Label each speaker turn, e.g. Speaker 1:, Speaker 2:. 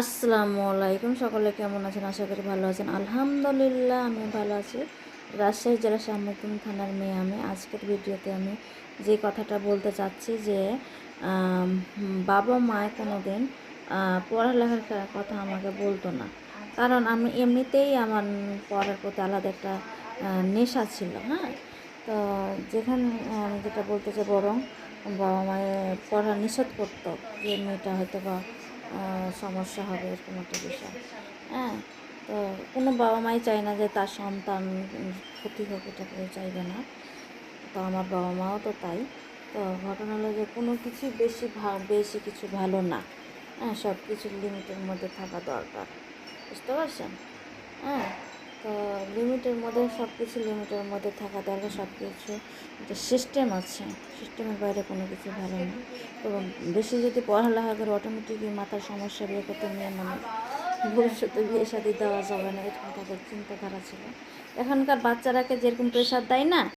Speaker 1: আসসালামু আলাইকুম। সকলে কেমন আছেন? আশা করি ভালো আছেন। আলহামদুলিল্লাহ আমি ভালো আছি। রাজশাহী জেলা শাহমুদ্দিন থানার মেয়ে আমি। আজকের ভিডিওতে আমি যে কথাটা বলতে চাচ্ছি যে বাবা মায় কোনো দিন পড়ালেখার কথা আমাকে বলতো না। কারণ আমি এমনিতেই আমার পড়ার প্রতি আলাদা একটা নেশা ছিল। হ্যাঁ, তো যেখানে আমি যেটা বলতে চাই, বরং বাবা মায়ে পড়া নিষেধ করতো যে মেয়েটা হয়তো বা সমস্যা হবে, এরকম একটা বিষয়। হ্যাঁ, তো কোনো বাবা মাই চায় না যে তার সন্তান ক্ষতি হোক, এটা কেউ চাইবে না। তো আমার বাবা মাও তো তাই। তো ঘটনা হলো যে কোনো কিছু বেশি কিছু ভালো না। হ্যাঁ, সব কিছুর লিমিটের মধ্যে থাকা দরকার, বুঝতে পারছেন? হ্যাঁ, তো লিমিটের মধ্যে সব কিছু লিমিটের মধ্যে থাকা দরকার। সব কিছু একটা সিস্টেম আছে, সিস্টেমের বাইরে কোনো কিছু ভালো না। তো বেশি যদি পড়ালেখা করে অটোমেটিকই মাথার সমস্যা বিয়ে করতে, মেয়ে মানুষ ভবিষ্যতে বিয়ে শাদী দেওয়া যাবে না, এরকম তাদের চিন্তাধারা ছিল। এখনকার বাচ্চারাকে যেরকম প্রেশার দেয় না,